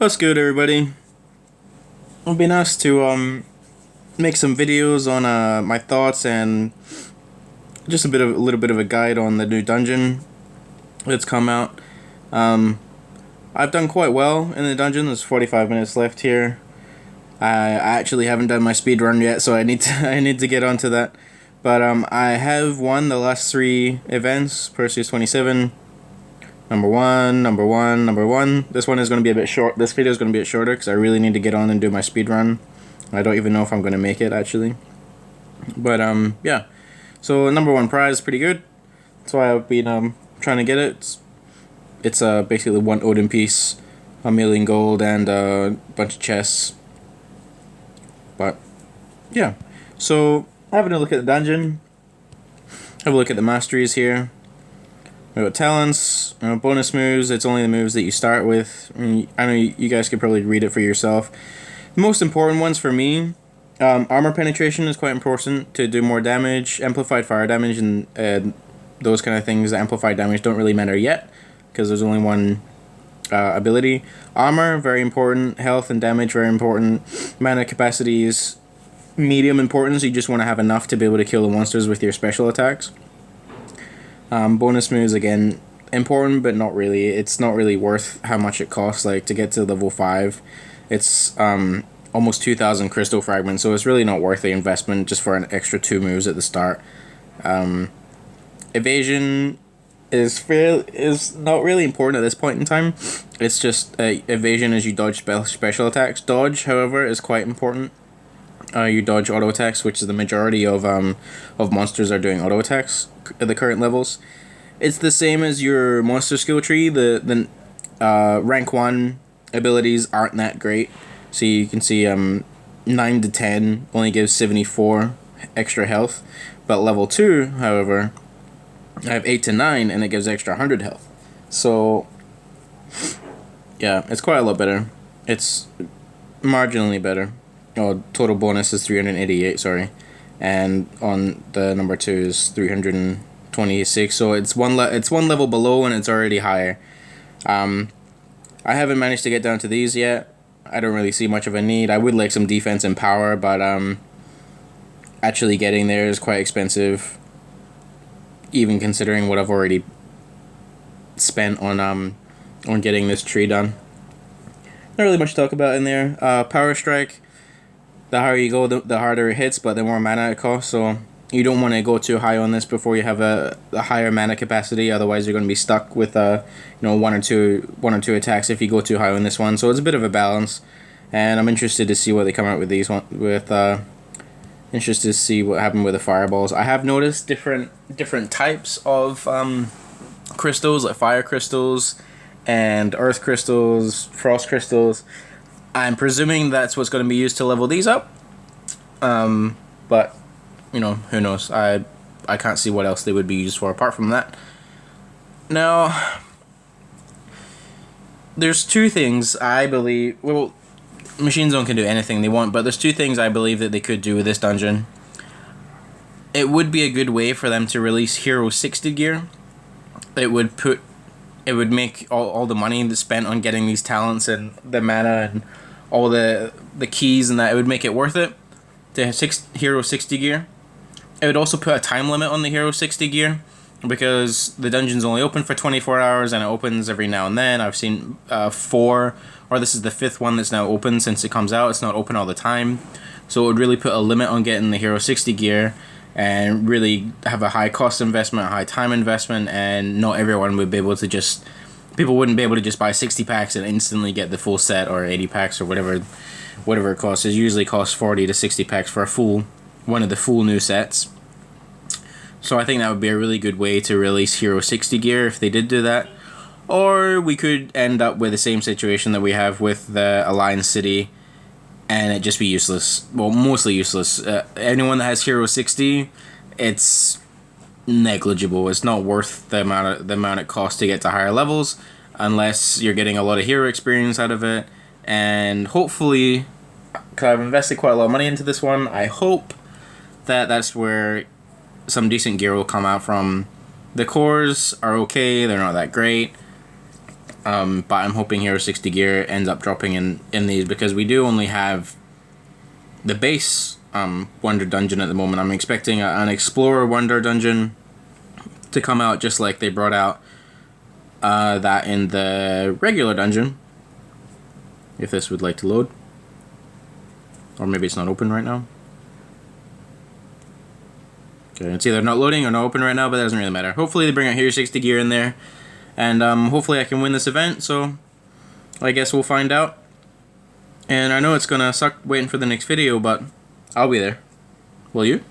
What's good, everybody? It'll be nice to make some videos on my thoughts and just a little bit of a guide on the new dungeon that's come out. I've done quite well in the dungeon. There's 45 minutes left here. I actually haven't done my speed run yet, so I need to I need to get onto that. But I have won the last 3 events. Perseus 27. Number one. This one is going to be a bit short. This video is going to be a bit shorter because I really need to get on and do my speed run. I don't even know if I'm going to make it, actually. But, yeah. So, number 1 prize is pretty good. That's why I've been trying to get it. It's basically 1 Odin piece, 1,000,000 gold, and a bunch of chests. But, yeah. So, having a look at the dungeon. Have a look at the masteries here. We've got talents, bonus moves. It's only the moves that you start with. I know you guys could probably read it for yourself. The most important ones for me, armor penetration is quite important to do more damage. Amplified fire damage and those kind of things. Amplified damage don't really matter yet because there's only one ability. Armor, very important. Health and damage, very important. Mana capacities, medium importance. You just want to have enough to be able to kill the monsters with your special attacks. Bonus moves, again, important, but not really. It's not really worth how much it costs. Like, to get to level 5, it's almost 2,000 crystal fragments, so it's really not worth the investment just for an extra 2 moves at the start. Evasion is not really important at this point in time. It's just evasion as you dodge special attacks. Dodge, however, is quite important. You dodge auto attacks, which is the majority of monsters are doing auto attacks at the current levels. It's the same as your monster skill tree. The rank 1 abilities aren't that great. So you can see 9 to 10 only gives 74 extra health, but level 2, however, I have 8 to 9 and it gives extra 100 health. So yeah, it's quite a lot better. It's marginally better. Oh, total bonus is 388, sorry. And on the number 2 is 326. So it's one level below and it's already higher. I haven't managed to get down to these yet. I don't really see much of a need. I would like some defense and power, but actually getting there is quite expensive, even considering what I've already spent on getting this tree done. Not really much to talk about in there. Power strike. The higher you go, the harder it hits, but the more mana it costs. So you don't want to go too high on this before you have a higher mana capacity. Otherwise, you're going to be stuck with one or two attacks if you go too high on this one. So it's a bit of a balance, and I'm interested to see what they come out with these one with. Interested to see what happened with the fireballs. I have noticed different types of crystals, like fire crystals and earth crystals, frost crystals. I'm presuming that's what's going to be used to level these up. But, who knows? I can't see what else they would be used for apart from that. Now, there's 2 things I believe... Well, Machine Zone can do anything they want, but there's 2 things I believe that they could do with this dungeon. It would be a good way for them to release Hero 60 gear. It would make all the money that's spent on getting these talents and the mana and all the keys and that, it would make it worth it to have Hero 60 gear. It would also put a time limit on the Hero 60 gear because the dungeon's only open for 24 hours and it opens every now and then. I've seen 4, or this is the 5th one that's now open since it comes out. It's not open all the time. So it would really put a limit on getting the Hero 60 gear and really have a high cost investment, a high time investment, and not everyone would be able to just... People wouldn't be able to just buy 60 packs and instantly get the full set, or 80 packs or whatever it costs. It usually costs 40 to 60 packs for one of the full new sets. So I think that would be a really good way to release Hero 60 gear if they did do that. Or we could end up with the same situation that we have with the Alliance City, and it just be useless. Well, mostly useless. Anyone that has Hero 60, it's negligible. It's not worth the amount it costs to get to higher levels, unless you're getting a lot of hero experience out of it. And hopefully, because I've invested quite a lot of money into this one, I hope that that's where some decent gear will come out from. The cores are okay, they're not that great. But I'm hoping Hero 60 gear ends up dropping in these, because we do only have the base Wonder Dungeon at the moment. I'm expecting an Explorer Wonder Dungeon to come out, just like they brought out that in the regular dungeon. If this would like to load. Or maybe it's not open right now. Okay, it's either not loading or not open right now, but that doesn't really matter. Hopefully they bring out Hero 60 gear in there. And hopefully I can win this event, so I guess we'll find out. And I know it's gonna suck waiting for the next video, but I'll be there. Will you?